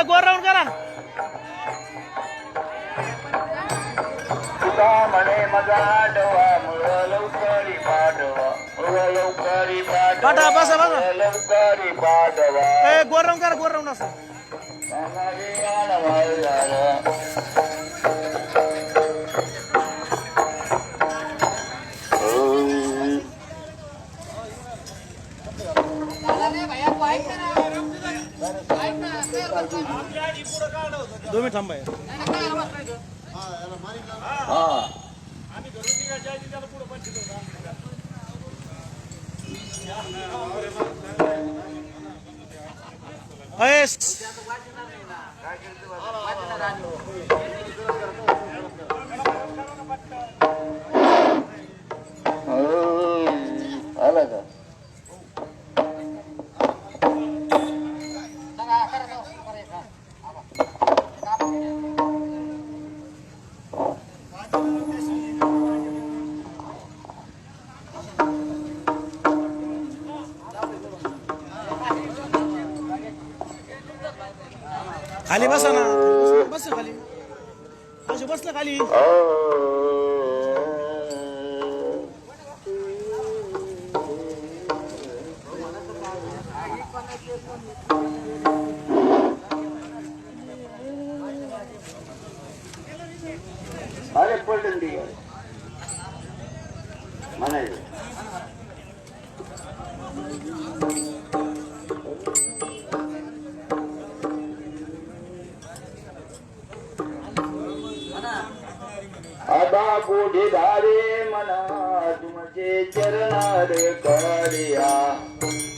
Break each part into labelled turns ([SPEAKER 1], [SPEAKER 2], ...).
[SPEAKER 1] गोर राऊंड करा.
[SPEAKER 2] म्हणे मजा आडवा मुळ लवकरी पाडवा मुळ लवकरी
[SPEAKER 1] पाठवा बसा बसा.
[SPEAKER 2] लवकरी पाडवा
[SPEAKER 1] गोर राऊंड करा गोर राऊंड असं. दोन मिनिट थांबाय.
[SPEAKER 2] आला का
[SPEAKER 1] खाली बसा ना. बस खाली असं बसलं खाली.
[SPEAKER 2] अरे पडली म्हणायचं आबा बुढे धारे मना तुमचे चरणार काढिया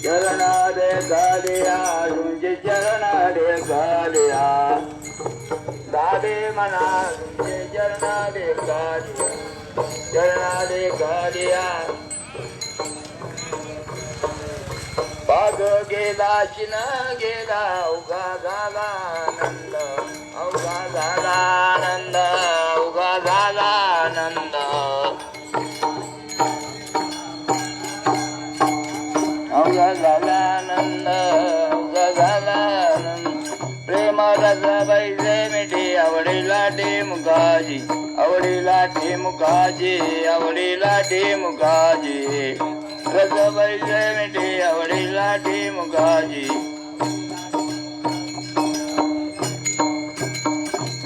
[SPEAKER 2] चरणार गाडिया तुमचे चरणार गाडिया दादे मना तुमचे चरणार गाडिया चरणार गाडिया बाग गेला शिन गेला उगा झाला आनंद अवघा झाला आनंद उगा झाला आनंद अवघा झाला आनंद उगा झाला आनंद प्रेम रस बैसे मिठी आवडीला मुखाजी आवडीला मुखाजी आवडीला मुखाजी रस बैसे मिठी आवडीला मुखाजी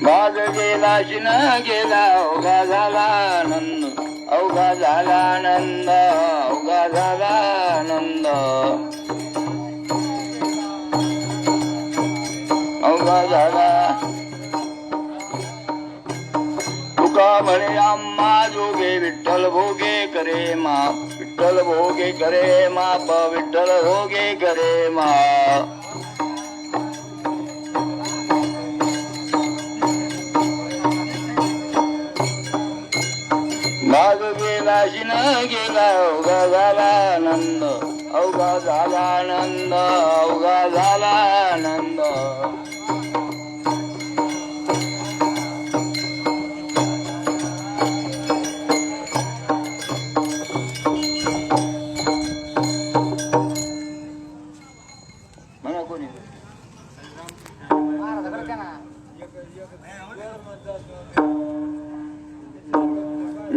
[SPEAKER 2] बाग गेला शिन गेला अवघा झाला आनंद अवघा झाला आनंद अवघा झाला आनंद अवघा झाला तुका म्हणे आम्हा जोगे विठ्ठल भोगे करे माप विठ्ठल भोगे करे माप विठ्ठल भोगे करे माप माग गेला शिन गेला अवघा झाला आनंद अवघा झाला आनंद अवघा झाला आनंद म्हणा कोणी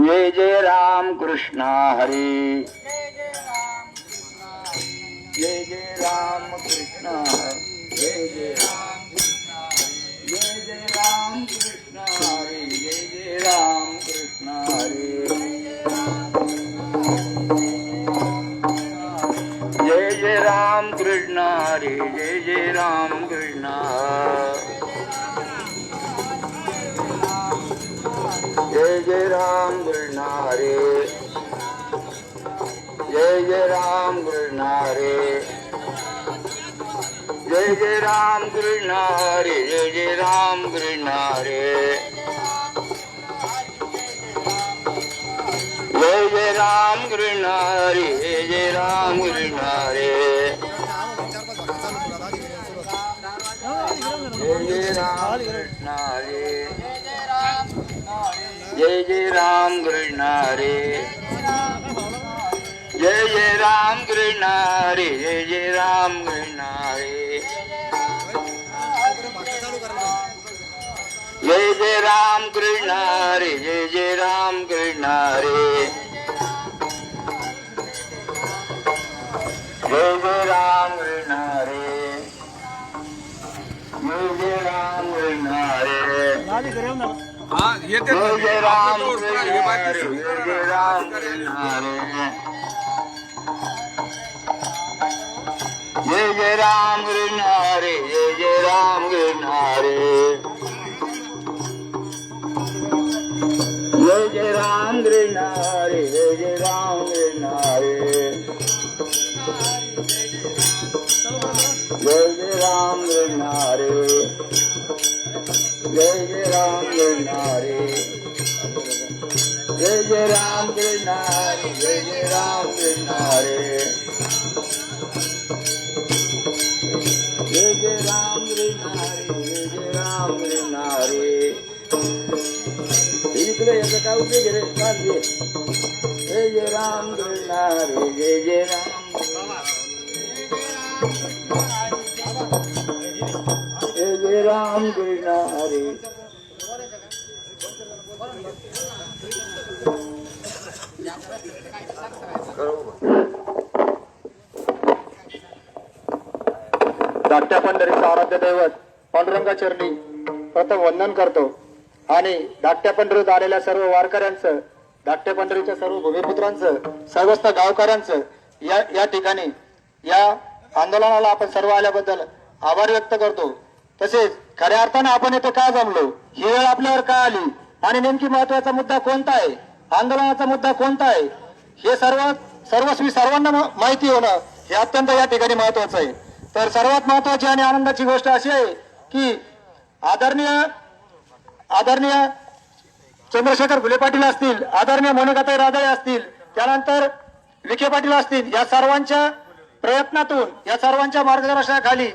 [SPEAKER 2] जय जय राम कृष्ण हरी जय जय राम कृष्ण जय जय राम जय जय राम कृष्ण हरी जय जय राम कृष्ण हरी जय जय राम कृष्ण हरी जय जय राम कृष्ण जय जय राम कृष्ण हरे जय जय राम कृष्ण हरे जय जय राम कृष्ण हरे जय जय राम कृष्ण हरे जय जय राम कृष्ण हरे जय जय राम कृष्ण हरे जय जय राम कृष्ण हरे जय जय राम कृष्ण हरे जय जय राम कृष्ण हरे जय जय राम कृष्ण हरे राम कृष्ण हरी जय जय राम कृष्ण हरी जय जय राम कृष्ण हरी जय जय राम कृष्ण हरी
[SPEAKER 1] आधी घरी येऊन जा.
[SPEAKER 3] हा येते
[SPEAKER 2] जय जय राम
[SPEAKER 3] आपलं
[SPEAKER 2] कृष्ण
[SPEAKER 3] तो हे बाकी
[SPEAKER 2] हरी
[SPEAKER 3] सुरू
[SPEAKER 2] जय
[SPEAKER 3] करा
[SPEAKER 2] जय
[SPEAKER 3] ना.
[SPEAKER 2] राम कृष्ण हरी जय जय राम कृष्ण हरी जय जय राम कृष्ण हरी जय जय राम कृष्ण हरी जय जय राम कृष्ण हरी जय जय राम कृष्ण हरी जय जय राम कृष्ण हरी जय जय राम कृष्ण हरी जय जय राम कृष्ण हरी जय जय राम कृष्ण हरी जय जय राम कृष्ण हरी इकडे याचं काय उपयोग रे काढले जय जय राम कृष्ण हरी जय जय राम जय जय राम कृष्ण हरी
[SPEAKER 4] धाकट्या पंढरीचं आराध्य दैवत पांडुरंगा चरणी प्रथम वंदन करतो आणि धाकट्या पंढरीत आलेल्या सर्व वारकऱ्यांचं, धाकट्या पंढरीच्या सर्व भूमिपुत्रांचं, सर्वस्थ गावकऱ्यांचं या ठिकाणी या आंदोलनाला आपण सर्व आल्याबद्दल आभार व्यक्त करतो. तसेच खऱ्या अर्थानं आपण इथे का जमलो, ही वेळ आपल्यावर का आली आणि नेमकी महत्वाचा मुद्दा कोणता आहे, आंदोलनाचा मुद्दा कोणता आहे, हे सर्वस्वी सर्वांना माहिती होणं हे अत्यंत या ठिकाणी महत्वाचं आहे. तर सर्वात महत्वाची आणि आनंदाची गोष्ट अशी आहे की आदरणीय चंद्रशेखर फुले पाटील असतील, आदरणीय मोनिकाताई राजाळे असतील, त्यानंतर विखे पाटील असतील, या सर्वांच्या प्रयत्नातून, या सर्वांच्या मार्गदर्शनाखाली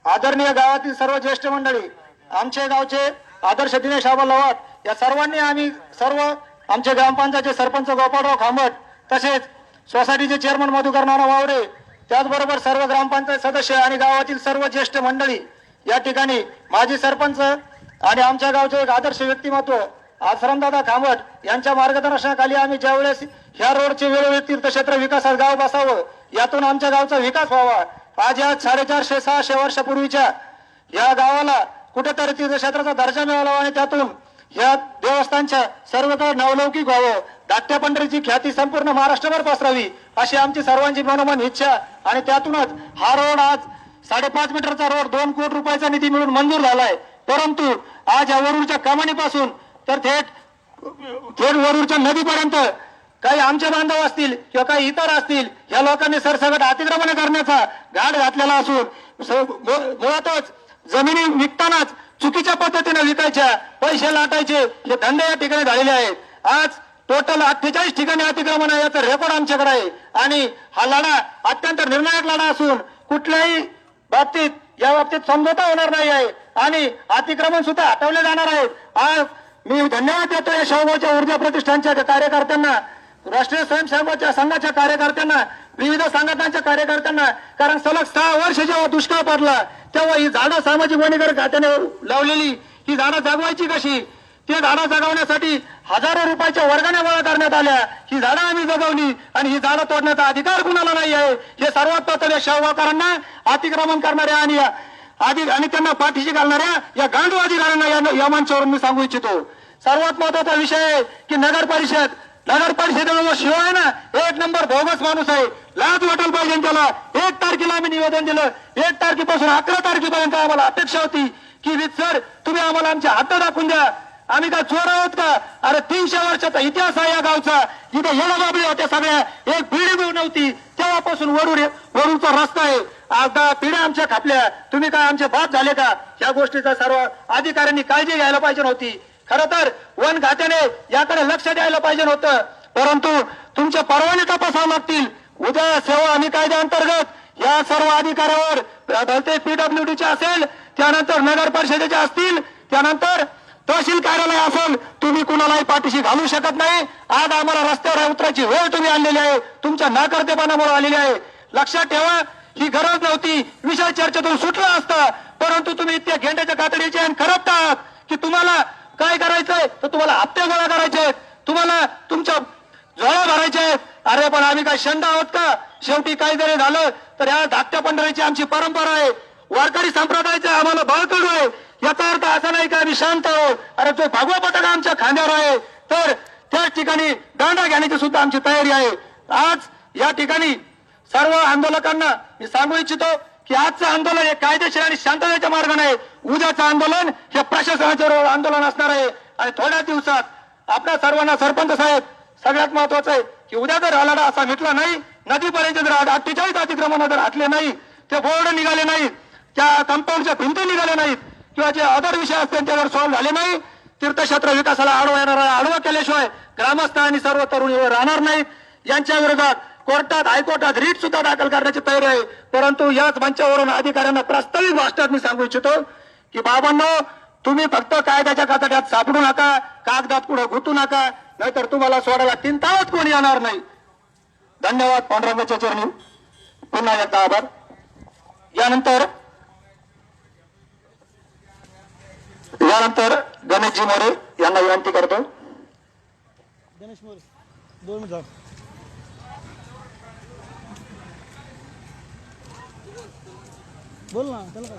[SPEAKER 4] आदरणीय गावातील सर्व ज्येष्ठ मंडळी, आमचे गावचे आदर्श दिनेश आबा लवाट या सर्वांनी आम्ही सर्व आमचे ग्रामपंचायतचे सरपंच गोपाळराव खांबट, तसेच सोसायटीचे चेअरमन मधुकर नाना वावरे, त्याचबरोबर सर्व ग्रामपंचायत सदस्य आणि गावातील सर्व ज्येष्ठ मंडळी, या ठिकाणी माजी सरपंच आणि आमच्या गावचे एक आदर्श व्यक्तिमत्व आश्रमदादा खांबट यांच्या मार्गदर्शनाखाली आम्ही ज्यावेळेस ह्या रोडचे वेळोवेळी तीर्थक्षेत्र विकासात गाव बसावं, यातून आमच्या गावचा विकास व्हावा. आज या 450-600 वर्षापूर्वीच्या या गावाला कुठेतरी तीर्थक्षेत्राचा दर्जा मिळाला आणि त्यातून या देवस्थानच्या सर्वत्र नवलौकिक व्हावं, धाकट्या पंढरीची ख्याती संपूर्ण महाराष्ट्रभर पसरावी अशी आमची सर्वांची मनोमन इच्छा. आणि त्यातूनच हा रोड आज 5.5 मीटरचा रोड 2 कोटी रुपयाचा निधी मिळून मंजूर झालाय. परंतु आज या वरूरच्या कमानीपासून तर थेट वरूरच्या नदीपर्यंत काही आमचे बांधव असतील किंवा काही इतर असतील, या लोकांनी सरसकट अतिक्रमण करण्याचा घाट घातलेला असून मुळातच जमिनी विकतानाच चुकीच्या पद्धतीने विकायच्या, पैसे लाटायचे हे धंदे या ठिकाणी झालेले आहेत. आज टोटल 48 ठिकाणी अतिक्रमण आहे, याचा रेकॉर्ड आमच्याकडे आहे. आणि हा लढा अत्यंत निर्णायक लढा असून कुठल्याही या बाबतीत समझोता होणार नाही आहे आणि अतिक्रमण सुद्धा हटवले जाणार आहेत. आज मी धन्यवाद देतो या शाहूभाऊच्या ऊर्जा प्रतिष्ठानच्या कार्यकर्त्यांना, राष्ट्रीय स्वयंसेवक संघाच्या कार्यकर्त्यांना, विविध संघटनांच्या कार्यकर्त्यांना. कारण सलग 6 वर्ष जेव्हा दुष्काळ पडला तेव्हा ही झाडं सामाजिक वनीकरण खात्याने लावलेली ही झाडं जगवायची कशी, ते झाडं जगवण्यासाठी हजारो रुपयाच्या वर्गाने गोळा करण्यात आल्या. ही झाडं आम्ही जगवली आणि ही झाडं तोडण्याचा अधिकार कुणाला नाही आहे हे सर्वात प्रथम या शाहूभाऊकरांना, अतिक्रमण करणाऱ्या आणि त्यांना पाठीशी घालणाऱ्या या गांडू अधिकाऱ्यांना या मंचावरून मी सांगू इच्छितो. सर्वात महत्वाचा विषय आहे की नगर परिषदेवर शिवाय ना 1 नंबर बोगस माणूस आहे. लाज वाटायला पाहिजे त्याला. 1 तारखेला आम्ही निवेदन दिलं, 1 तारखेपासून 11 तारखेपर्यंत आम्हाला अपेक्षा होती की सर तुम्ही आम्हाला आमचे हात दाखवून द्या, आम्ही काय चोर आहोत का? अरे 300 वर्षाचा इतिहास आहे या गावचा, जिथे येडाबाबळी होत्या सगळ्या, एक पिढी नव्हती तेव्हापासून वरूरचा रस्ता आहे. आता पिढ्या आमच्या खापल्या, तुम्ही काय आमचे बाप झाले का? या गोष्टीचा सर्व अधिकाऱ्यांनी काळजी घ्यायला पाहिजे नव्हती. खरं तर वन खात्याने याकडे लक्ष द्यायला पाहिजे होतं, परंतु तुमच्या परवाने तपासावं लागतील. उद्या सेवा हमी कायद्याअंतर्गत या सर्व अधिकाऱ्यावर ते पीडब्ल्यूडीचे असेल, त्यानंतर नगर परिषदेचे असतील, त्यानंतर तहसील कार्यालय असेल, तुम्ही कुणालाही पाठीशी घालू शकत नाही. आज आम्हाला रस्त्यावर उतरायची वेळ तुम्ही आणलेली आहे, तुमच्या नाकर्तेपणामुळे आलेली आहे. लक्षात ठेवा, ही गरज नव्हती, विषय चर्चेतून सुटला असता, परंतु तुम्ही इतक्या घेंड्याच्या कातडीचे आणि खरबत आहात की तुम्हाला काय करायचंय तर तुम्हाला हप्ते गोळा करायचे आहेत, तुम्हाला तुमच्या झोळा भरायचे आहेत. अरे पण आम्ही काय शंड आहोत का? शेवटी काही जरी झालं तर या धाकट्या पंढरीची आमची परंपरा आहे, वारकरी संप्रदायाचा आम्हाला बळकट आहे. याचा अर्थ असा नाही का आम्ही शांत आहोत. अरे जो भगवा पताका आमच्या खांद्यावर आहे तर त्याच ठिकाणी दांडा घेण्याची सुद्धा आमची तयारी आहे. आज या ठिकाणी सर्व आंदोलकांना मी सांगू इच्छितो की आजचं आंदोलन हे कायदेशीर आणि शांततेच्या मार्गाने आहे. उद्याचं आंदोलन हे प्रशासनाच्या आंदोलन असणार आहे. आणि थोड्या दिवसात आपल्या सर्वांना सरपंच साहेब सगळ्यात महत्वाचं आहे की उद्या जर रालाडा असा मिटला नाही, नदीपर्यंत जर 48 अतिक्रमण जर हटले नाही, ते बोर्ड निघाले नाहीत, त्या कंपाऊंडच्या भिंती निघाल्या नाहीत किंवा जे अदर विषय असतील त्यावर सॉल्व्ह झाले नाही, तीर्थक्षेत्र विकासाला आडवा येणारा आडवा केल्याशिवाय ग्रामस्थ आणि सर्व तरुण राहणार नाहीत. यांच्या विरोधात कोर्टात हायकोर्टात रीट सुद्धा दाखल करण्याची तयारी आहे. परंतु याच मंचावरून अधिकाऱ्यांना प्रास्ताविक भाषणात मी सांगू इच्छितो की बाबांनो, तुम्ही फक्त कायद्याच्या कातड्यात सापडू नका, कागदात पुढे गुंतू नका, नाहीतर तुम्हाला सोडायला 3 तासात कोणी येणार नाही. धन्यवाद. पांडुरंगाच्या चरणी पुन्हा एकदा आभार. यानंतर गणेशजी मोरे यांना विनंती करतो.
[SPEAKER 1] गणेश मोरे 2 मिनिट थांब. बोल ना, त्याला काय.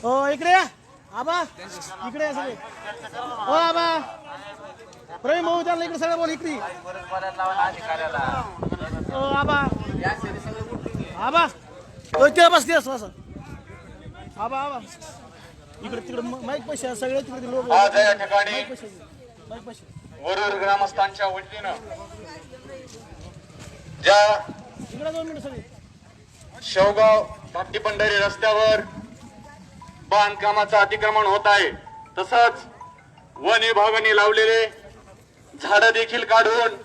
[SPEAKER 1] हो इकडे या आबा, इकडे या सगळे. हो आबा, प्रवीण भाऊ त्यांना इकडे सगळं बोल इकडे. हो आबा, आबा ते बस दिवस असं. आबा आबा इकडे तिकडे माईक पैसे सगळे तिकडे लोक.
[SPEAKER 3] आज या ठिकाणी
[SPEAKER 1] माईक पैसे
[SPEAKER 3] वरूर ग्रामस्थांच्या वतीनं ज्या
[SPEAKER 1] इकडे 2 मिनिट सगळे.
[SPEAKER 3] शेवगाव धाकटी पंढरी रस्त्यावर बांधकामाचं अतिक्रमण होत आहे, तसंच वन विभागाने लावलेले झाडं देखील काढून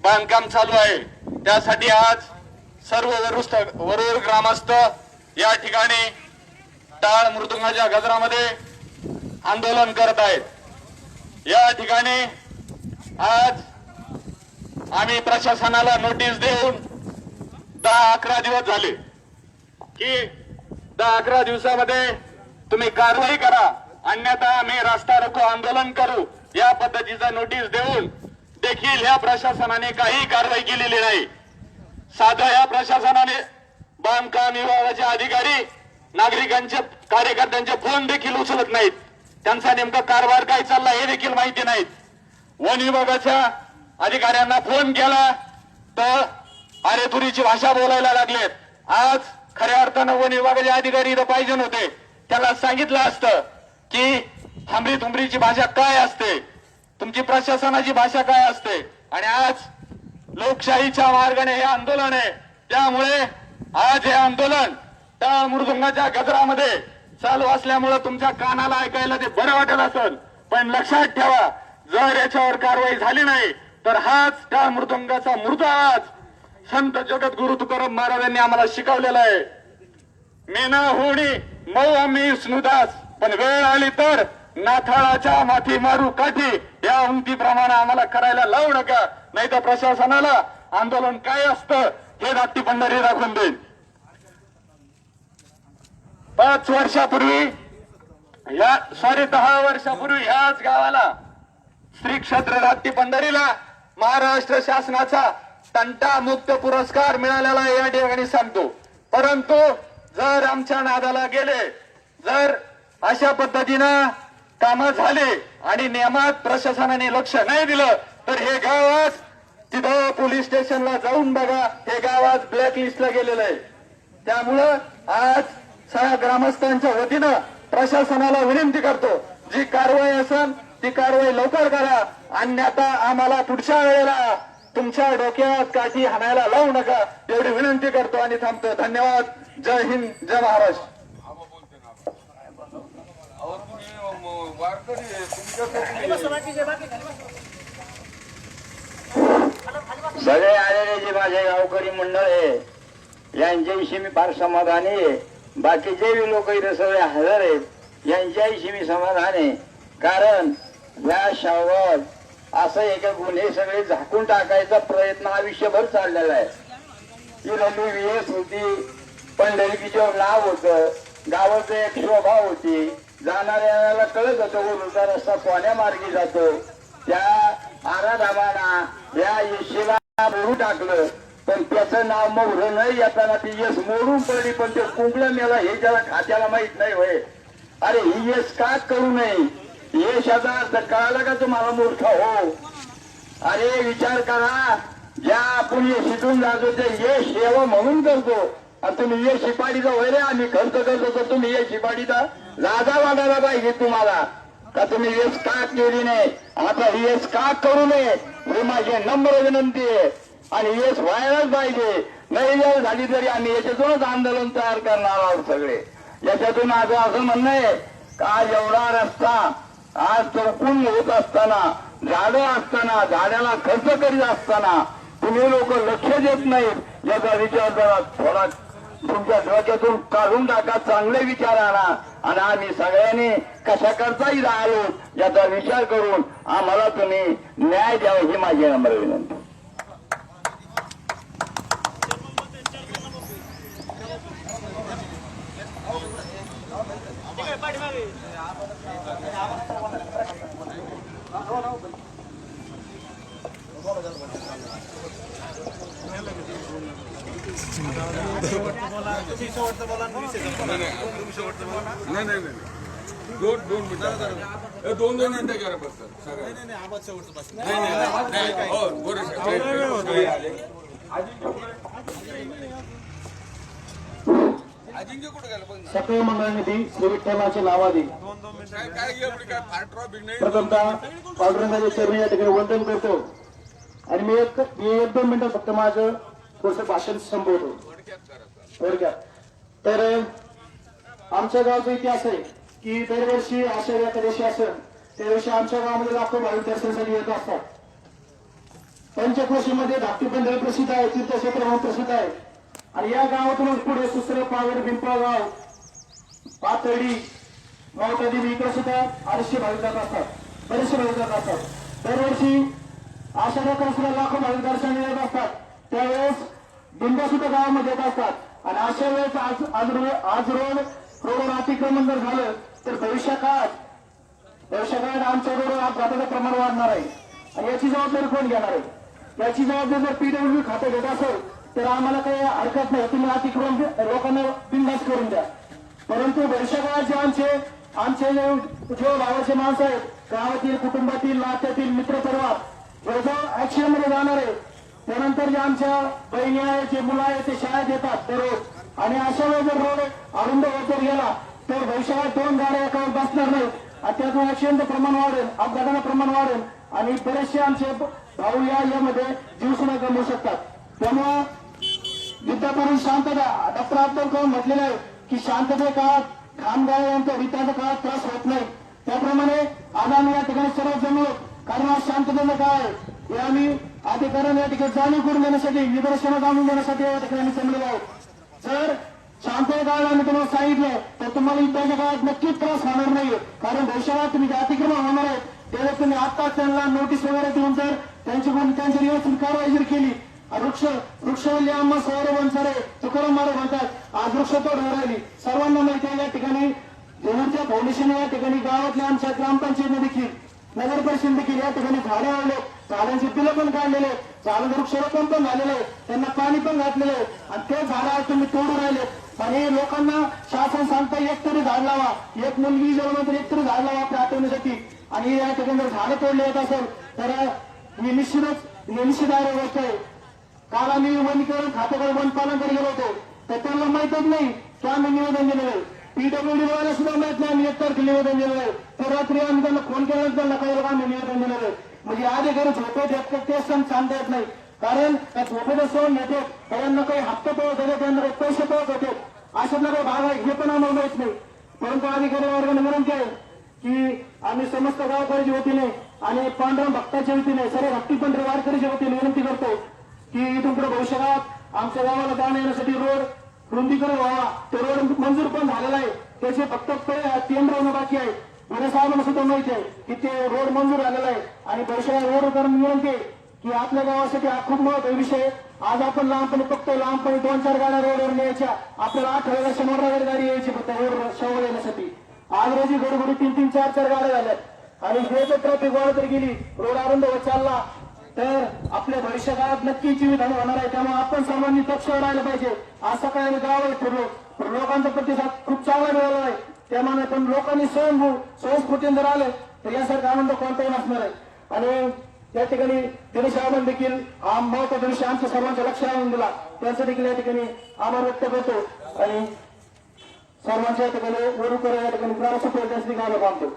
[SPEAKER 3] बांधकाम चालू आहे. त्यासाठी आज सर्व वरूर ग्रामस्थ या ठिकाणी टाळ मृदुंगाच्या गजरामध्ये आंदोलन करत आहेत. या ठिकाणी आज आम्ही प्रशासनाला नोटीस देऊन 10-11 दिवस झाले की 10-11 दिवसामध्ये तुम्ही कारवाई करा, अन्यथा आम्ही रास्ता रोको आंदोलन करू, या पद्धतीचा नोटीस देऊन देखील या प्रशासनाने काही कारवाई केलेली नाही. साधा या प्रशासनाने बांधकाम विभागाचे अधिकारी नागरिकांचे कार्यकर्त्यांचे फोन देखील उचलत नाहीत. त्यांचा नेमका कारभार काय चालला हे देखील माहिती नाहीत. वन विभागाच्या अधिकाऱ्यांना फोन केला तर अरे तुरीची भाषा बोलायला लागलेत. आज खऱ्या अर्थानं वन विभागाचे अधिकारी इथं पाहिजे होते, त्याला सांगितलं असतं की थांबरी थुंबरीची भाषा काय असते, तुमची प्रशासनाची भाषा काय असते. आणि आज लोकशाहीच्या मार्गाने हे आंदोलन आहे, त्यामुळे आज हे आंदोलन टाळ मृदुंगाच्या गजरामध्ये चालू असल्यामुळे तुमच्या कानाला ऐकायला ते बरं वाटत असेल, पण लक्षात ठेवा जर याच्यावर कारवाई झाली नाही तर हाच टाळ मृदुंगाचा मृत आवाज संत जगद्गुरु तुकाराम महाराजांनी आम्हाला शिकवलेला आहे. मेना होणी मऊ आम्ही विष्णुदास, पण वेळ आली तर नाथाळाच्या माथी मारू काठी, या उंक्तीप्रमाणे आम्हाला करायला लावू नका, नाही तर प्रशासनाला आंदोलन काय असतं हे धाकटी पंढरी दाखवून देईल. 5 वर्षापूर्वी 10 वर्षापूर्वी ह्याच गावाला श्री क्षेत्र धाकटी पंढरीला महाराष्ट्र शासनाचा तंटा मुक्त पुरस्कार मिळालेला या ठिकाणी सांगतो. परंतु जर आमच्या नादाला गेले, जर अशा पद्धतीनं कामं झाले आणि नियमात प्रशासनाने लक्ष नाही दिलं तर हे गाव आज तिथं पोलीस स्टेशनला जाऊन बघा, हे गाव आज ब्लॅक लिस्टला गेलेलं आहे. त्यामुळं आज सगळ्या ग्रामस्थांच्या वतीनं प्रशासनाला विनंती करतो, जी कारवाई असेल ती कारवाई लवकर करा, अन्यथा आम्हाला पुढच्या वेळेला तुमच्या डोक्यात काठी हाणायला लावू नका, एवढी विनंती करतो आणि थांबतो. धन्यवाद. जय हिंद, जय महाराष्ट्र.
[SPEAKER 2] सगळे आलेले जे माझे गावकरी मंडळ आहे यांच्याविषयी मी फार समाधानी आहे. बाकीचे लोक इथे सगळे हजर आहेत यांच्याविषयी मी समाधान आहे. कारण या शावर असं एक गुन्हे सगळे झाकून टाकायचा प्रयत्न आयुष्यभर चाललेला आहे. ही रमी VS होती, पंढरीचं नाव होतं, गावाचं एक शोभा होती, जाणाऱ्याला कळत होतं वरूनचा रस्ता कोण्या मार्गी जातो. त्या आराधामाना या येशीला मोडून टाकलं, पण त्याचं नाव मोहरं नाही येताना ती येस मोडून पडली, पण ते कुंकलं मेला हे ज्याला खात्याला माहित नाही होय. अरे ही येस का करू नये, यशाचा अर्थ कळाला का तुम्हाला मूर्ख हो. अरे विचार करा, ज्या आपण येशीतून जातो ते यश सेवा म्हणून करतो, आणि तुम्ही ये शिपाडीचा होय रे आम्ही खर्च करतो, तर तुम्ही ये शिपाडीचा राजा वाढायला पाहिजे तुम्हाला का. तुम्ही येस का केली नाही, आता येस का करू नये हे माझी नम्र विनंती आहे. आणि येस व्हायलाच पाहिजे, नाही जर झाली तरी आम्ही याच्यातूनच आंदोलन तयार करणार आहोत सगळे. याच्यातून माझं असं म्हणणं आहे का एवढा रस्ता आज चौकून होत असताना, झाडं असताना, झाडाला खर्च करीत असताना तुम्ही लोक लक्ष देत नाहीत, याचा विचार जरा थोडा तुमच्या डोक्यातून काढून टाका, चांगले विचार आणा आणि आम्ही सगळ्यांनी कशा करताही राहिलो याचा विचार करून आम्हाला तुम्ही न्याय द्यावा ही माझी नम्र विनंती.
[SPEAKER 5] दोन मिनिटं करा बस अजिंक्य कुठे गेला
[SPEAKER 1] सकळ मंगळ निधी श्री विठ्ठलाच्या नावाने प्रथमतः पांडुरंगाच्या चरणी या ठिकाणी वंदन करतो आणि मी एक 2 मिनिटं फक्त माझं थोडंसं भाषण संपवतो थोडक्यात. तर आमच्या गावचा इतिहास आहे की दरवर्षी आषाढी एकादशी असेल त्या दिवशी आमच्या गावामध्ये लाखो भाविक दर्शनासाठी येत असतात. पंचक्रोशीमध्ये धाकटी पंढरी प्रसिद्ध आहे, तीर्थक्षेत्र म्हणून प्रसिद्ध आहे. आणि या गावातूनच पुढे सुसर, पावड, पिंपळगाव, पाथर्डी, मावतादेवी इकडे सुद्धा 250 भाविक जात असतात, बरेचसे भाविक जात असतात. दरवर्षी आषाढी एकादशीला लाखो भाविक दर्शनाला येत असतात. त्यावेळेस दिंड्या सुद्धा गावामध्ये येत असतात आणि अशा वेळेस आज रोडवर अतिक्रमण जर झालं तर भविष्यकाळात आमच्या रोडवर अपघाताचं प्रमाण वाढणार आहे. आणि याची जबाबदारी कोण घेणार आहे? याची जबाबदारी जर पीडब्ल्यू खातं घेत असेल तर आम्हाला काही हरकत नाही, तुम्ही अतिक्रमण लोकांना बिनधास्त करून द्या. परंतु भविष्यकाळात जे आमचे जे भावाचे माणसं आहेत, गावातील, कुटुंबातील, नात्यातील, मित्रपरिवार जवळजवळ ऍक्शन मध्ये जाणार आहे. त्यानंतर जे आमच्या बहिणी आहेत, जे मुलं आहेत ते शाळेत येतात दररोज आणि अशा वेळेस जर रोड अरुंद होत गेला तर भविष्यात 2 गाड्या एकावर बसणार नाहीत आणि त्यातून ऍक्सिडेंटचं प्रमाण वाढेल, अपघाताचं प्रमाण वाढेल आणि बरेचसे आमचे भाऊ यामध्ये जीव सुद्धा गमवू शकतात. त्यामुळं युद्धापूर्वी शांतता, डॉक्टर अब्दुल कलाम म्हटलेलं आहे की शांतते काळात घाम गाळल्यानंतर विद्यार्थी काळात त्रास होत नाही. त्याप्रमाणे आज आम्ही या ठिकाणी सर्व जमलो कारण आज शांततेचं काळ आहे. हे आम्ही अधिकाऱ्यांना या ठिकाणी जाणीव करून देण्यासाठी, निदर्शनात आणून देण्यासाठी या ठिकाणी जमलेलो आहोत. जर शांतते काळात आम्ही तुम्हाला सांगितलं तर तुम्हाला युद्धाच्या काळात नक्कीच त्रास होणार नाही. कारण भविष्यात तुम्ही जे अतिक्रमण होणार आहे त्यावेळेस तुम्ही आत्ताच त्यांना नोटीस वगैरे देऊन जर त्यांची व्यवस्थित कारवाई जर केली. वृक्षवल्ली आम्हा सौर वंचारे तुकाराम महाराज म्हणतात आज वृक्षतोड होऊ राहिली. सर्वांना माहिती आहे या ठिकाणी जेवढच्या फाउंडेशन या ठिकाणी गावातल्या आमच्या ग्रामपंचायत देखील, नगर परिषद देखील या ठिकाणी झाडे लावले, झाडांची बिलं पण काढलेले, झाडांचं वृक्षारोपण पण झालेलं आहे, त्यांना पाणी पण घातलेलं आहे आणि ते झाड आज तुम्ही तोडून राहिले. आणि लोकांना शासन सांगता एक तरी झाड लावा, एक मुलगी जन्मनंतर एक तरी झाड लावा आपल्या आठवण्यासाठी. आणि या ठिकाणी जर झाडं तोडले येत असेल तर ही निश्चित आहे गोष्ट आहे. काल आम्ही वनीकरण खात्याकडे वनपालनकडे गेलो होतो तर त्यांना माहितच नाही की आम्ही निवेदन दिलेलं आहे. पीडब्ल्यूडी वाला सुद्धा माहित नाही आम्ही एकतर्फी निवेदन दिलेलं आहे. तर रात्री आम्ही त्यांना फोन केला त्यांना कळलं आम्ही निवेदन दिलेलं आहे. म्हणजे अधिकारी झोपेत येत ते सण सांगता येत नाही. कारण त्या झोपेचा सण येते त्यांना काही हप्ते पळत होते, त्यांना काही पैसे पळत होते, अशातला काही भाग आहे हे पण आम्हाला माहित नाही. परंतु अधिकारी वर्गाने विनंती आहे की आम्ही समस्त गावकऱ्याच्या वतीने आणि पांडुरंग भक्ताच्या वतीने, सर्व भक्ती पंढरी वारकरीच्या वतीने विनंती करतो की इथून पुढे भविष्यकाळात आमच्या गावाला जाण्या येण्यासाठी रोड रुंदीकरण व्हावा. तो रोड मंजूर पण झालेला आहे, त्याचे फक्त टेंडर होणं बाकी आहे. मला साहेबांना सुद्धा माहिती आहे की ते रोड मंजूर झालेला आहे आणि भविष्यात रोड करून विनंती आहे की आपल्या गावासाठी हा खूप महत्त्वाचा विषय. आज आपण लहानपणी 2-4 गाड्या रोडवर न्यायच्या, आपल्याला 8 वेळा 100 गाडी यायची फक्त रोड शेवळ येण्यासाठी. आज रोजी गडबडी 3-3, 4-4 गाड्या झाल्यात आणि हे जर ट्रॅफिक वाढत जर गेली, रोड अरुंद होत चालला तर आपल्या भविष्य काळात नक्की जीवितहानी होणार आहे. त्यामुळे आपण सर्वांनी दक्षता राहिलं पाहिजे. आज सकाळी आम्ही गावात फिरलो, पण लोकांचा प्रतिसाद खूप चांगला मिळाला आहे. त्यामुळे पण लोकांनी स्वयंस्फूर्तीने जर आले तर यासारखा आनंद कोणताही नसणार आहे. आणि या ठिकाणी दिनेश साहेबांनी देखील हा महत्वाचा विषय आमच्या सर्वांच्या लक्षात आणून दिला, त्यांचा देखील या ठिकाणी आभार व्यक्त करतो आणि सर्वांच्या या ठिकाणी वरुकर या ठिकाणी ग्रामसभा त्यांची गाणं बांधतो.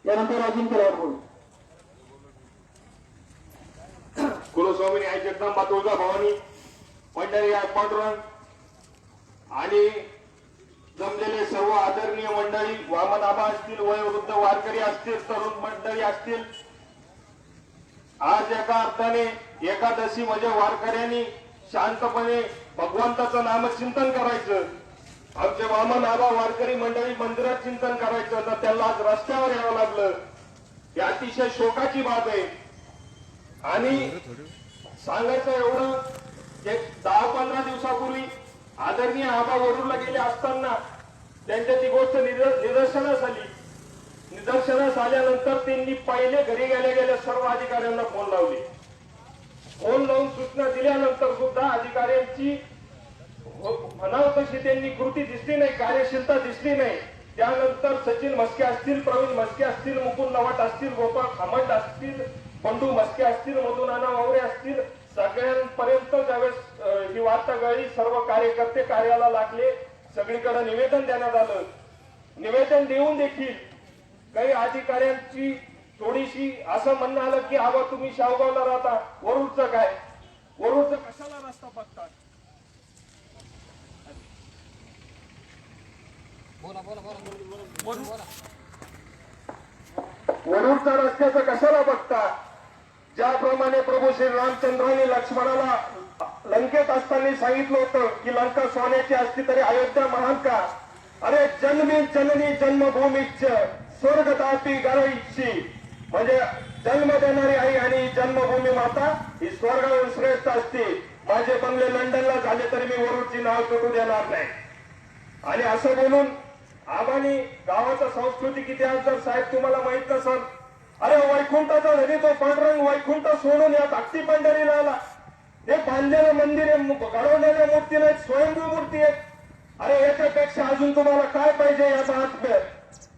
[SPEAKER 1] यानंतर अजिंक्य राऊत बोलू.
[SPEAKER 3] कुलस्वामिनी आई जगदंबा तुळजा भवानी पंढरी पांडुरंग आणि जमलेले सर्व आदरणीय मंडळी, वामन आबा असतील, वयोवृद्ध वारकरी असतील, तरुण मंडळी असतील, आज एका अर्थाने एकादशी म्हणजे वारकऱ्यांनी शांतपणे भगवंताचं नामचिंतन करायचं. आमचे वामन आबा वारकरी मंडळी मंदिरात चिंतन करायचं, तर त्याला आज रस्त्यावर यावं लागलं. ही अतिशय शोकाची बाब आहे. आणि सांगायचं एवढं, एक 10-15 दिवसापूर्वी आदरणीय आबा वरूरला गेले असताना त्यांच्या ती गोष्ट निदर्शनास आल्यानंतर त्यांनी पहिले घरी गेल्या सर्व अधिकाऱ्यांना फोन लावले. फोन लावून सूचना दिल्यानंतर सुद्धा अधिकाऱ्यांची म्हणावं तशी त्यांनी कृती दिसली नाही, कार्यशीलता दिसली नाही. त्यानंतर सचिन म्हस्के असतील, प्रवीण म्हस्के असतील, मुकुंद नवाट असतील, गोपाळ खामंड असतील, बंडू म्हस्के असतील, मधुनाना वावरे असतील, सगळ्यांपर्यंत ज्यावेळेस ही वार्ता कळली, सर्व कार्यकर्ते कार्याला लागले. सगळीकडे निवेदन देण्यात आलं. निवेदन देऊन देखील काही अधिकाऱ्यांची थोडीशी असं म्हणणं आलं की आबा तुम्ही शावगावला राहता, वरूरचं काय, वरूरचं कशाला रस्ता बघतात. वरूरच्या रस्त्याचं कशाला बघता. ज्याप्रमाणे प्रभू श्री रामचंद्रांनी लक्ष्मणाला लंकेत असताना सांगितलं होतं की लंका सोन्याची असती तरी अयोध्या महान का. अरे जन्मी जननी जन्मभूमीच स्वर्गदापी गरईची, म्हणजे जन्म देणारी आई आणि जन्मभूमी माता ही स्वर्गाहून श्रेष्ठ असते. माझे बंगले लंडनला झाले तरी मी वरूरची नाव तुटू देणार नाही. आणि असं बोलून आबानी गावाचा सांस्कृतिक इतिहास जर साहेब तुम्हाला माहित नसल, अरे वैकुंठाचा धनी तो पांडुरंग वैकुंठ सोडून या धाकटी पंढरीला आला. हे बांधलेलं मंदिर आहे, घडवलेल्या मूर्ती नाहीत, स्वयंभू मूर्ती आहेत. अरे याच्यापेक्षा अजून तुम्हाला काय पाहिजे याचा अर्थ.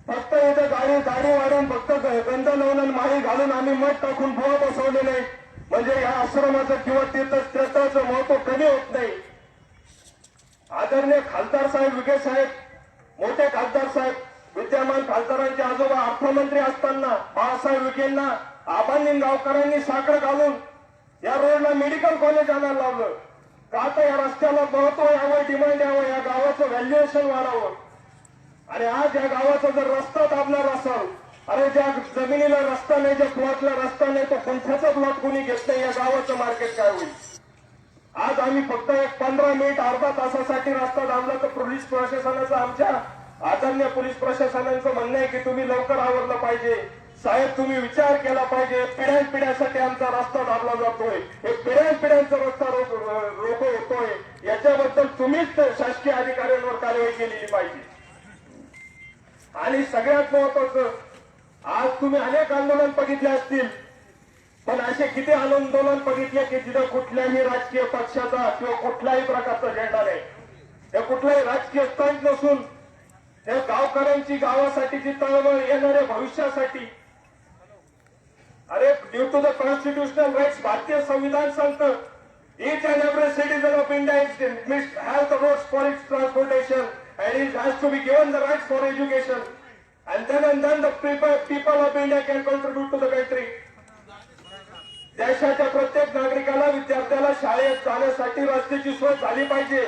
[SPEAKER 3] फक्त इथे दाढी वाढून फक्त गंध लावून माळी घालून आम्ही मठ टाकून बुवा बसवले नाही म्हणजे या आश्रमाचं किंवा तीर्थक्षेत्राचं महत्व कमी होत नाही. आदरणीय खासदार साहेब विखे साहेब, मोठे खासदार साहेब, विद्यमान खासदारांचे आजोबा अर्थमंत्री असताना बाळासाहेब विखेंना आबांनी गावकऱ्यांनी साखर घालून या रोडला मेडिकल कॉलेज आणायला लावलं. का आता या रस्त्याला महत्व यावं, डिमांड यावं, या गावाचं व्हॅल्युएशन वाढावं. आणि आज या गावाचा जर रस्ता दाबणार असाल, अरे ज्या जमिनीला रस्ता नाही, ज्या प्लॉटला रस्ता नाही, तो पंथाचा प्लॉट कोणी घेत नाही, या गावाचं मार्केट काय होईल. आज आम्ही फक्त एक 15 मिनिट अर्धा तासासाठी रस्ता दाबला तर पोलीस प्रशासनाचं, आमच्या आदरणीय पोलीस प्रशासनाचं म्हणणं आहे की तुम्ही लवकर आवरलं पाहिजे. साहेब तुम्ही विचार केला पाहिजे. पिढ्यासाठी आमचा रस्ता दाबला जातोय, हे पिढ्यांचा रस्ता रोको होतोय, याच्याबद्दल तुम्हीच शासकीय अधिकाऱ्यांवर कारवाई केलेली पाहिजे. आणि सगळ्यात महत्वाचं, आज तुम्ही अनेक आंदोलन बघितले असतील, पण असे किती आंदोलन बघितले की जिथं कुठल्याही राजकीय पक्षाचा किंवा कुठल्याही प्रकारचा झेंडा नाही, हे कुठलाही राजकीय स्टंट नसून हे गावकऱ्यांची गावासाठीची तळमळ, येणाऱ्या भविष्यासाठी. अरे due to the constitutional rights, भारतीय संविधान सांगतं each and every citizen of India must have the roads for its transportation and it has to be given the rights for education and then the people of India can contribute to the country. देशाच्या प्रत्येक नागरिकाला, विद्यार्थ्याला शाळेत जाण्यासाठी रस्त्याची सोय झाली पाहिजे.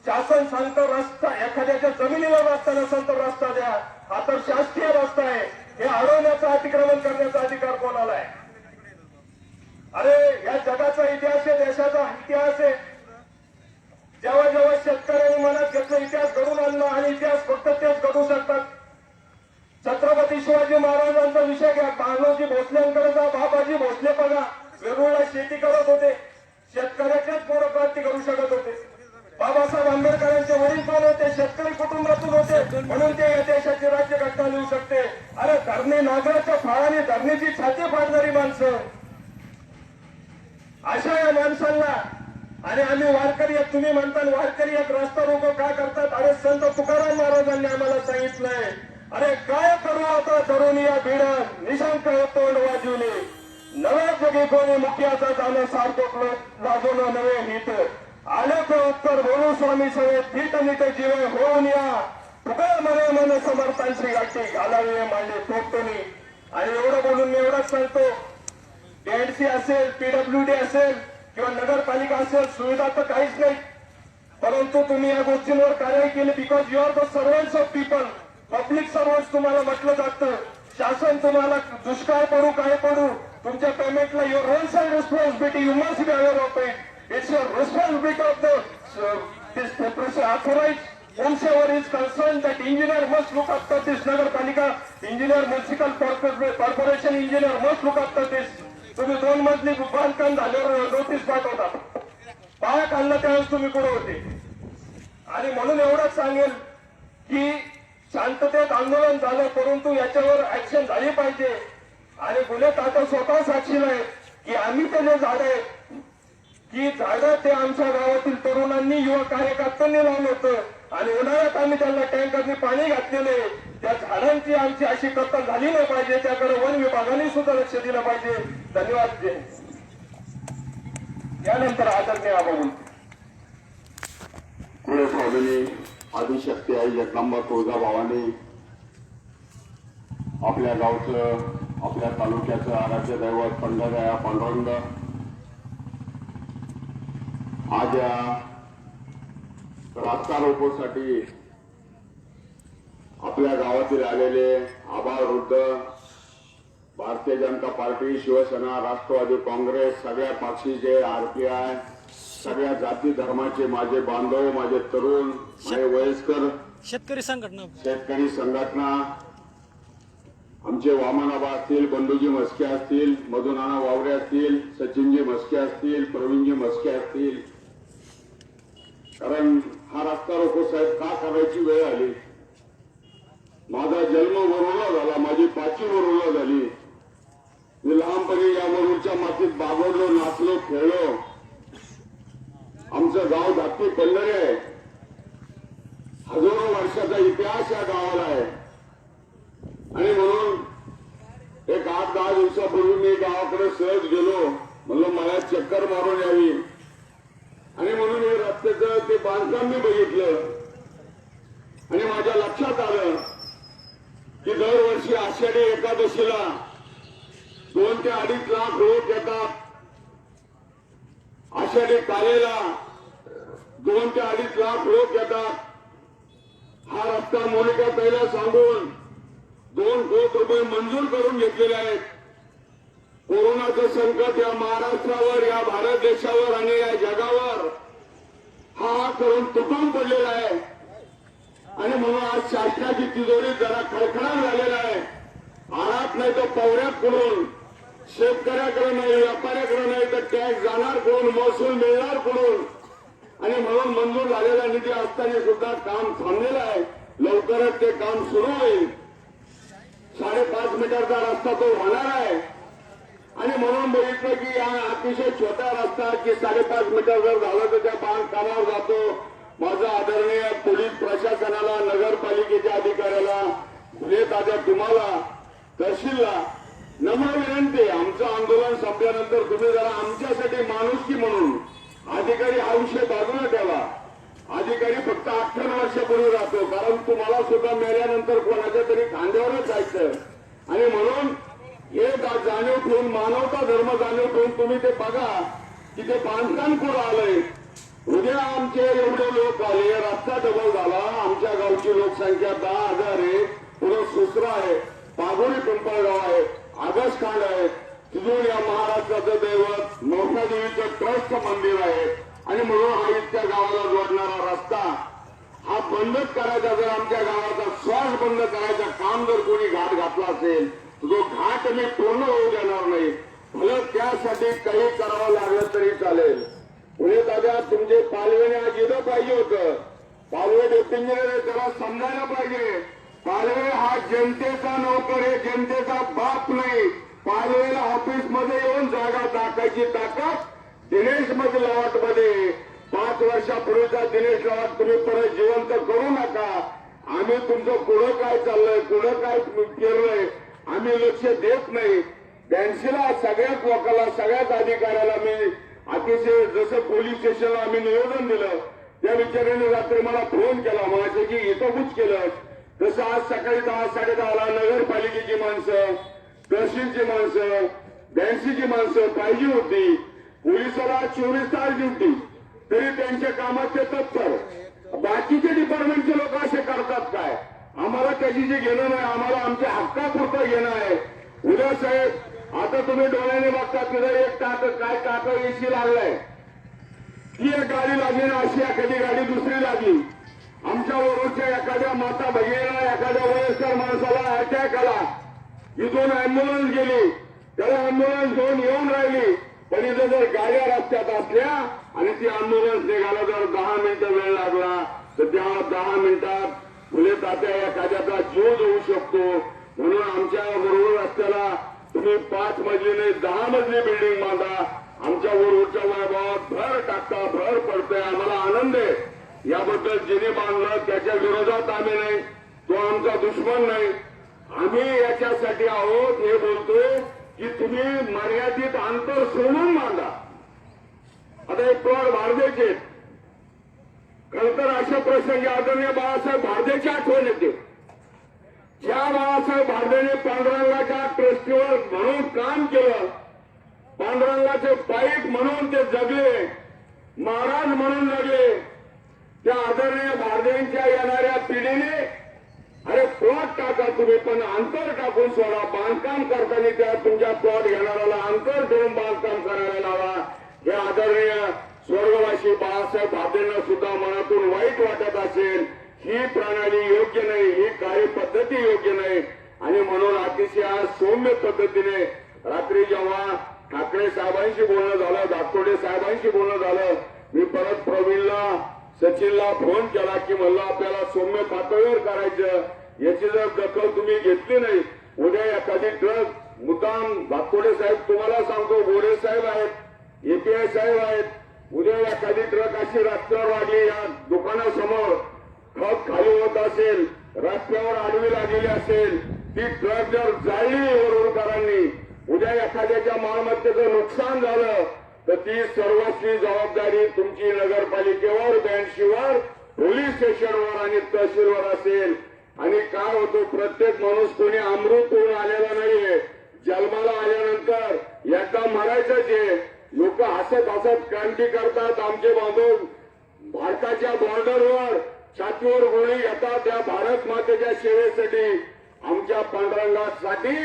[SPEAKER 3] शासन सांगतं रस्ता, एखाद्याच्या जमिनीला रस्ता नसेल तर रस्ता द्या, हा तर शासकीय रस्ता आहे. हे अडवण्याचा, अतिक्रमण करण्याचा अधिकार कोणाला आहे. अरे या जगाचा इतिहास आहे, देशाचा इतिहास आहे. जेव्हा जेव्हा शेतकऱ्यांनी मनात घेतलं इतिहास घडून आणला आणि इतिहास फक्त तेच घडू शकतात. छत्रपती शिवाजी महाराजांचा विषय घ्या, बाळोजी भोसल्यांकडे जा, बाबाजी भोसले बघा, वेरूळला शेती करत होते, शेतकऱ्याच्याच पोरं क्रांती करू शकत होते. बाबासाहेब आंबेडकरांचे वडील पण होते, शेतकरी कुटुंबातून होते, म्हणून ते या देशाचे राज्यकर्ते
[SPEAKER 1] धरणे नागराच्या फाळाने धरणीची छाती फाडणारी माणसं, अशा या माणसांना आणि आम्ही वारकरी आहेत, तुम्ही म्हणता वारकरी आहेत, रस्ता रोको का करतात? अरे संत तुकाराम महाराजांनी आम्हाला सांगितलंय, अरे काय करू आता तरुण या भिडन निशंक तोंड वाजवले, नव्या जगी कोणी मुख्याचा जाणं सार्थक लाजून नवे हित आले तो उत्तर बोलू स्वामी सवे थीट नीट जीवे होऊन या तुका मने मन समर्थांची गाठी घालावी मांडे तोपटोनी. आणि एवढं बोलून मी एवढंच सांगतो, डीएनसी असेल, पीडब्ल्यूडी असेल किंवा नगरपालिका असेल, सुविधा तर काहीच नाही, परंतु तुम्ही या गोष्टींवर कार्यवाही केली because you are the servants of people. Public servants तुम्हाला म्हटलं जातं. शासन तुम्हाला दुष्काळ पडू काय पडू तुमच्या पेमेंटला your roles and responsibility you must be aware of it. It's your responsibility of the authorized whomsoever is concerned that engineer must look after this. Nagarpalika engineer, municipal corporation engineer must look after this. तुम्ही 2 मजली बांधकाम झाल्यावर notice पाठवतात, पाया काढलं त्यावेळेस तुम्ही कुठे होते? आणि म्हणून एवढंच सांगेल की शांततेत आंदोलन झालं, परंतु याच्यावर ऍक्शन झाली पाहिजे. आणि गुन्हे आता स्वतः साक्षीला आहे की आम्ही त्याने झाड आहे की झाडं ते आमच्या गावातील तरुणांनी युवा कार्यकर्त्यांनी लावलं होतं आणि उन्हाळ्यात आम्ही त्यांना टँकरने पाणी घातलेले. त्या झाडांची आमची अशी कत्तल झाली नाही पाहिजे, त्याकडे वन विभागाने सुद्धा लक्ष दिलं पाहिजे. धन्यवाद. यानंतर आदरणीय आभार
[SPEAKER 6] कुळे स्वामिनी आदिशक्ती आई जगदंबा तुळजाभवानी आपल्या गावचं, आपल्या तालुक्याचं आराध्य दैवत पंढरया पांडुरंग आज या रास्ता रोकोसाठी आपल्या गावातील आलेले आभार वृद्ध, भारतीय जनता पार्टी, शिवसेना, राष्ट्रवादी काँग्रेस, सगळ्या पक्षीचे, आरपीआय, सगळ्या जाती धर्माचे माझे बांधव, माझे तरुण, माझे वयस्कर, शेतकरी संघटना, आमचे वामनाबा असतील, बंडूजी मस्के असतील, मधुनाना वावरे असतील, सचिनजी मस्के असतील, प्रवीणजी मस्के असतील. कारण हा रस्ता रोको साहेब का करायची वेळ आली? माझा जन्म वरुडला झाला, माझी पाची वरुडला झाली. मी लहानपणी या वरुडच्या मातीत बागडलो, नाचलो, खेळलो. आमचं गाव धाकटी पंढरी आहे. हजारो वर्षाचा इतिहास या गावाला आहे. आणि म्हणून एक 8-10 दिवसापूर्वी मी गावाकडे सहज गेलो, म्हणलं मला चक्कर मारून यावी. आणि म्हणून हे रस्त्याचं ते बांधकाम मी बघितलं आणि माझ्या लक्षात आलं की दरवर्षी आषाढी एकादशीला 2 ते 2.5 लाख लोक येतात. आषाढी कालेला 2 ते 2.5 लाख लोक येतात. हा रस्ता मोनिका ताईला सांगून 2 कोटी रुपये मंजूर करून घेतलेले आहेत. कोरोनाचं संकट या महाराष्ट्रावर, या भारत देशावर आणि या जगावर हा करून तुटून पडलेला आहे. आणि म्हणून आज शासनाची तिजोरी जरा खडखडाट झालेला आहे. आरात नाही तर पवऱ्यात करून, शेतकऱ्याकडे नाही, व्यापाऱ्याकडे नाही तर टॅक्स जाणार कोण, महसूल मिळणार कोण. आणि म्हणून मंजूर झालेला निधी असताना सुद्धा काम थांबलेलं आहे. लवकरच ते काम सुरू होईल. 5.5 मीटरचा रस्ता तो होणार आहे. आणि म्हणून बघितलं की हा अतिशय छोटा रस्ता की 5.5 मीटर जर झालं तर त्या बांधकामावर जातो. माझं आदरणीय पोलीस प्रशासनाला, नगरपालिकेच्या अधिकाऱ्याला, भुले तात्या तुम्हाला, तहसीलला नम्र विनंती, आमचं आंदोलन संपल्यानंतर तुम्ही जरा आमच्यासाठी माणुसकी म्हणून अधिकारी हा विषय बाजूला ठेवा. अधिकारी फक्त 18 वर्षापूर्वी राहतो, कारण तुम्हाला सुद्धा मेल्यानंतर कोणाच्या तरी खांद्यावरच जायचं. आणि म्हणून हे जाणीव ठेवून, मानवता धर्म जाणीव ठेवून तुम्ही ते बघा की ते बांधकाम पुढं आलंय. उद्या आमचे एवढे लोक आले, रस्ता डबल झाला, आमच्या गावची लोकसंख्या 10,000 आहे. पुढे सुसरा आहे, पागोरी पिंपळगाव आहे, आगसखांड आहे, तिथून या महाराष्ट्राचं दैवत नौकादेवीचं ट्रस्ट मंदिर आहे. आणि म्हणून हा इतक्या गावाला जोडणारा रस्ता हा बंदच करायचा. जर आमच्या गावाचा श्वास बंद करायचा काम जर कोणी घाट घातला असेल तर तो घाट मी पूर्ण होऊ देणार नाही. मला त्यासाठी काही करावं लागलं तरी चालेल. पुणे दादा तुमचे पालवेने आज इथं पाहिजे होतं. पालवे डेप्टी इंजिनियर त्याला समजायला पाहिजे. पालवे हा जनतेचा नोकर आहे, जनतेचा बाप नाही. पालवेला ऑफिस मध्ये येऊन जागा टाकायची ताकद दिनेश लवाट मध्ये. 5 वर्षापूर्वीचा दिनेश लवाट तुम्ही परत जिवंत करू नका. आम्ही तुमचं पुढं काय चाललंय, पुढं काय केलंय आम्ही लक्ष देत नाही. 82ला सगळ्याच लोकांना, सगळ्याच अधिकाऱ्याला मी अतिशय जसं पोलीस स्टेशनला आम्ही निवेदन दिलं त्या विचाराने रात्री मला फोन केला, म्हणायचं की इथं बुच केलं. तसं आज सकाळी 10, 10:30ला नगरपालिकेची माणसं, तहसीलची माणसं, 82ची माणसं पाहिजे होती. पोलिसाला 24 तास ड्युटी, तरी त्यांच्या कामात ते तत्पर. बाकीचे डिपार्टमेंटचे लोक असे करतात काय? आम्हाला त्याची जे घेणं नाही, आम्हाला आमच्या हक्कापुरतं घेणं आहे. उद्या साहेब आता तुम्ही डोळ्याने बघता तिथं एक काय टाका एसी लागलाय, ती एक गाडी लागली ना, अशी एखादी गाडी दुसरी लागली. आमच्या वरोडच्या एखाद्या माता भगिनीला, एखाद्या वयस्कर माणसाला अटॅक आला, इथून अँब्युलन्स गेली, त्याला अँब्युलन्स घेऊन येऊन राहिली. पण इथं जर गाड्या रस्त्यात असल्या आणि ती अँब्युलन्स निघायला जर 10 मिनिटं वेळ लागला तर त्या 10 मिनिटात फुले तात्या एखाद्याचा जीव देऊ शकतो. म्हणून आमच्या वरोड रस्त्याला तुम्ही 5 मजली नाही 10 मजली बिल्डिंग बांधा. आमच्या वरोडच्या वैभवात भर टाकता, भर पडतोय. आम्हाला आनंद आहे. याबद्दल जिने बांधलं त्याच्या विरोधात आम्ही नाही, तो आमचा दुश्मन नाही. आम्ही याच्यासाठी आहोत हे बोलतोय की तुम्ही मर्यादित अंतर सोडून बांधा. आता एक प्लॉट भारदेचे, खरं तर अशा प्रसंगी आदरणीय बाळासाहेब भारदेची आठवण येते. ज्या बाळासाहेब भारदेने पांडुरंगाच्या ट्रस्टीवर म्हणून काम केलं, पांडुरंगाचे पाईप म्हणून ते जगले, महाराज म्हणून जगले, त्या आदरणीय भारदेंच्या येणाऱ्या पिढीने अरे प्लॉट टाका तुम्ही, पण अंतर टाकून सोडा. बांधकाम करताना त्या तुमच्या प्लॉट घेणाऱ्याला अंतर ठेवून बांधकाम करायला लावा. हे आदरणीय स्वर्गवासी बाळासाहेब भारदेंना सुद्धा मनातून वाईट वाटत असेल. ही प्रणाली योग्य नाही, ही कार्यपद्धती योग्य नाही. आणि म्हणून अतिशय आज सौम्य पद्धतीने रात्री जेव्हा ठाकरे साहेबांशी बोलणं झालं, दातोडे साहेबांशी बोलणं झालं, मी परत प्रवीणला, सचिनला फोन केला की म्हणलं आपल्याला सौम्य पातळीवर करायचं. याची जर दखल तुम्ही घेतली नाही, उद्या एखादी ट्रक मुद्दाम, दातोडे साहेब तुम्हाला सांगतो, गोरे साहेब आहेत, एपीआय साहेब आहेत, उद्या एखादी ट्रक अशी रस्त्यावर लागली, या दुकानासमोर खत खाली होत असेल, रस्त्यावर आडवी लागलेली असेल, ती ट्रक जर जाळली वरोडकरांनी, उद्या एखाद्याच्या मालमत्तेचं नुकसान झालं तर ती सर्वस्वी जबाबदारी तुमची नगरपालिकेवर, 82वर, पोलीस स्टेशनवर आणि तहसीलवर असेल. आणि काय होतो, प्रत्येक माणूस कोणी अमृत होऊन आलेला नाहीये. जन्माला आल्यानंतर एकदा मरायचंच आहे. लोक हसत हसत क्रांती करतात. आमचे बांधव भारताच्या बॉर्डरवर छातीवर गोळी घेतात त्या भारत मातेच्या सेवेसाठी. आमच्या पांडुरंगासाठी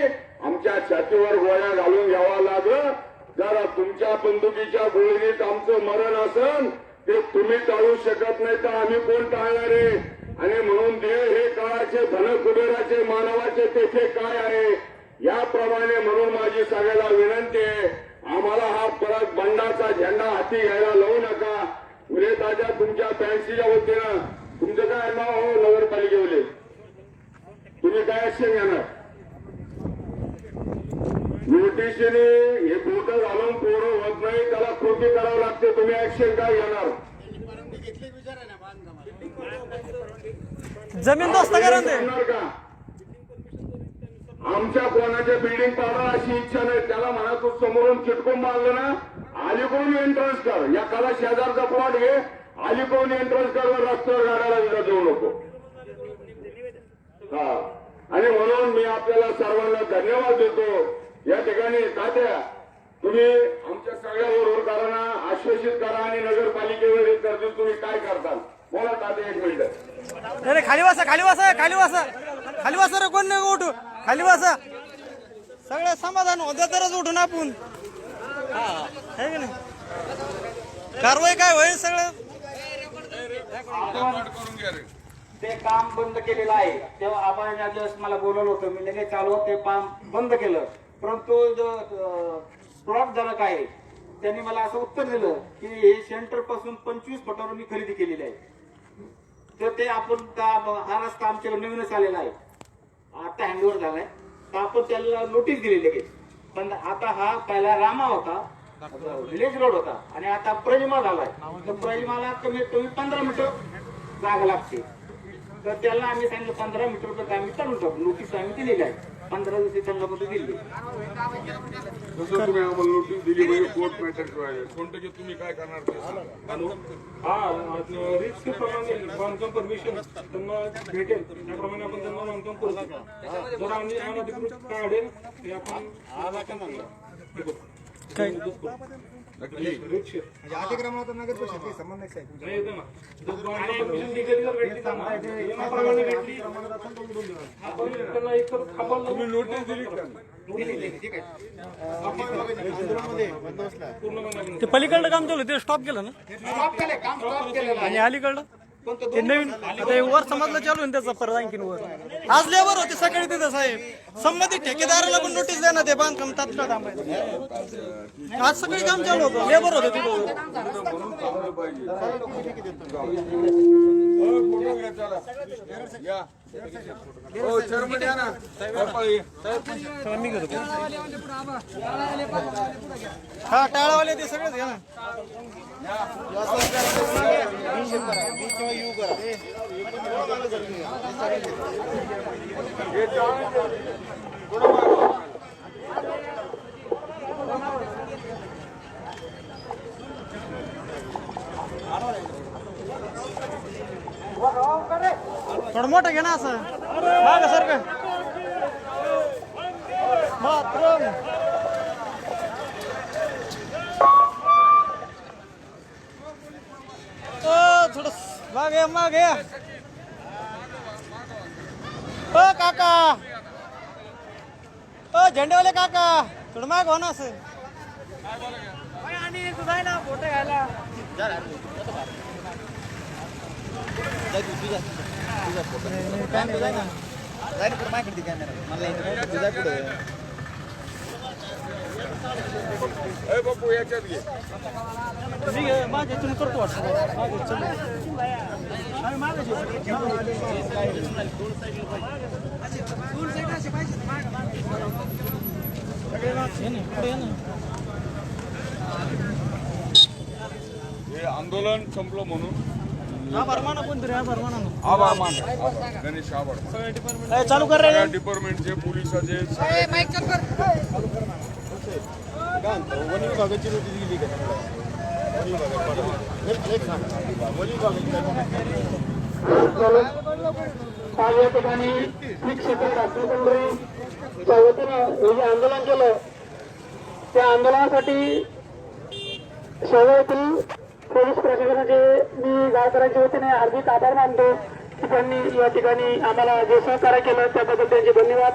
[SPEAKER 6] आमच्या छातीवर गोळ्या घालून घ्यावा लागलं. जरा तुमच्या बंदुकीच्या गोळीत आमचं मरण असन ते तुम्ही टाळू शकत नाही तर आम्ही कोण टाळणार आहे. आणि म्हणून देव हे काळाचे, धन कुबेराचे, मानवाचे तेथे काय आहे याप्रमाणे. म्हणून माझी सगळ्याला विनंती आहे, आम्हाला हा परत बंडाचा झेंडा हाती घ्यायला लावू नका. उले ताज्या तुमच्या 82च्या वतीनं तुमचं काय नाव हो नगरपालिकेवले, तुम्ही काय ऍक्शन घेणार? नोटिशीने हे बोट घालून पोरं होत नाही, त्याला कृती करावं लागते. तुम्ही ऍक्शन काय घेणार?
[SPEAKER 4] जमीन दोस्त करा
[SPEAKER 6] का आमच्या कोणाच्या बिल्डिंग पाडा अशी इच्छा नाही. त्याला म्हणा तू समोरून चिटकून बांधलं ना, अलीकडून एंट्रन्स कर, एखादा शेजारचा प्लॉट घे, अलीकडून एंट्रन्स कर, रस्त्यावर गाड्याला दिला देऊ नको. हा, आणि म्हणून मी आपल्याला सर्वांना धन्यवाद देतो. या ठिकाणी तात्या तुम्ही आमच्या सगळ्या वरोडकरांना आश्वासित करा आणि नगरपालिकेवर एक करतील तुम्ही काय करताल बोला तात्या. 1 मिनिट.
[SPEAKER 4] अरे खाली वासा, खाली वासा, खाली वासा, खाली वासा रे, कोण नाही उठू, खाली वासा. सगळं समाधान होतं तरच उठून आपण, है की नाही? कारवाई काय होईल सगळं.
[SPEAKER 5] करून घ्या रे.
[SPEAKER 1] ते काम बंद केलेलं आहे. तेव्हा आपण ज्या दिवस मला बोलवलं होतं, मी लगेच चालू ते काम बंद केलं. परंतु जो प्लॉटधारक आहे त्यांनी मला असं उत्तर दिलं की हे सेंटर पासून 25 फुटावर मी खरेदी केलेली आहे. तर ते आपण हा रस्ता आमच्याकडे नवीनच आलेला आहे.
[SPEAKER 7] आता हँडओव्हर झालाय तर आपण त्याला नोटीस दिली लगेच. पण आता हा पहिला रामा होता, विलेज रोड होता आणि आता प्रजिमा झालाय. तर प्रजिमाला कमीत कमी 15 मीटर जागा लागते. तर त्याला आम्ही सांगितलं 15 मीटर आम्ही चालू टाकू. नोटीस आम्ही दिलेली आहे, 15 दिवशी त्यांना कुठे दिली.
[SPEAKER 6] जसं तुम्ही आम्हाला नोटीस दिली म्हणजे कोर्ट मॅटर ठेवायला कोणतं तुम्ही काय करणार ते सांगा.
[SPEAKER 8] हा रिस्क प्रमाणे बांधकाम परमिशन त्यांना भेटेल त्याप्रमाणे आपण त्यांना बांधकाम करू शकतो. जर आम्ही अनधिकृत काढेल ते आपण
[SPEAKER 4] अतिक्रमणाचा नगर परिषद काही संबंध नाही साहेब.
[SPEAKER 8] नाही येतं ना. आणि permission legally जर भेटली त्यांना, नियमाप्रमाणे भेटली, आपण त्यांना एक तर खांबाला
[SPEAKER 6] तुम्ही नोटीस दिली का?
[SPEAKER 9] ते पलीकडलं काम चालू ते स्टॉप केलं ना
[SPEAKER 7] स्टॉप केलंय, काम स्टॉप केलेलं आहे.
[SPEAKER 9] आणि अलीकडलं ते नवीन आता हे वर समजलं चालू आहे ना त्याचा परत आणखीन वर आज लेबर होते सकाळी तिथं साहेब. संबंधित ठेकेदाराला पण नोटीस द्या ना ते बांधकाम तात्काळ थांबायचं. आज सगळी काम चालू होतं, लेबर होते तिथं.
[SPEAKER 6] म्हणून चांगलं पाहिजे. फोटो घ्या चला. या. हो चेअरमन या ना.
[SPEAKER 9] मी करतो हा टाळावाले ते सगळेच घ्या ना. थोडं मोठं घे ना असं माग सारखं थोडं मागे काका झेंडेवाले काका थोडं माग हो ना असं आणि तुझा ना फोटो घ्यायला
[SPEAKER 6] बापू याच्यात घे.
[SPEAKER 9] माझ्या करतो
[SPEAKER 6] हे आंदोलन संपलं म्हणून
[SPEAKER 9] आभार माना कोणतरी आभार माना
[SPEAKER 6] आभार मान गणेश आभार
[SPEAKER 9] चालू कर रे
[SPEAKER 6] सगळ्या डिपार्टमेंटचे पोलिसाचे
[SPEAKER 4] वन विभागाची नोटीस दिली का
[SPEAKER 1] आज या ठिकाणी श्री क्षेत्र राष्ट्रीय काँग्रेसच्या वतीनं हे जे आंदोलन केलं त्या आंदोलनासाठी शेगाव येथील पोलीस प्रशासनाचे मी गावकऱ्यांच्या वतीने हार्दिक आभार मानतो की त्यांनी या ठिकाणी आम्हाला जे सहकार्य केलं त्याबद्दल त्यांचे धन्यवाद.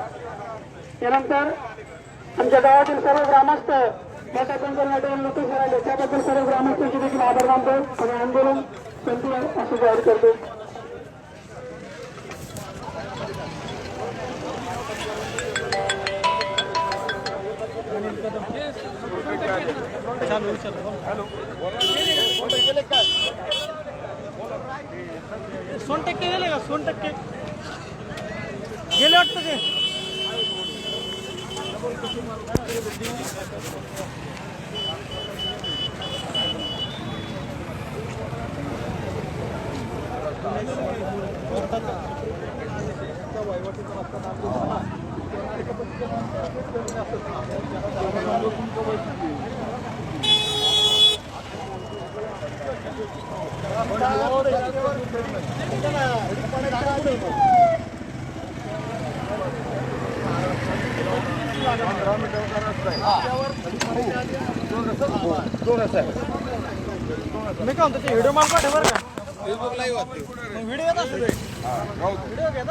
[SPEAKER 1] यानंतर आमच्या गावातील सर्व ग्रामस्थ मोठ्या संख्येने नोटीस राहिले त्याबद्दल सर्व ग्रामस्थांचे देखील आभार मानतो आणि आंदोलन संपलं असं जाहीर करतो.
[SPEAKER 9] सोन टक्के गेले का 100% गेले वाटतं ते मी काय म्हणतो ते व्हिडिओ माल पाठव बरं का व्हिडिओ येत असेल व्हिडिओ घेता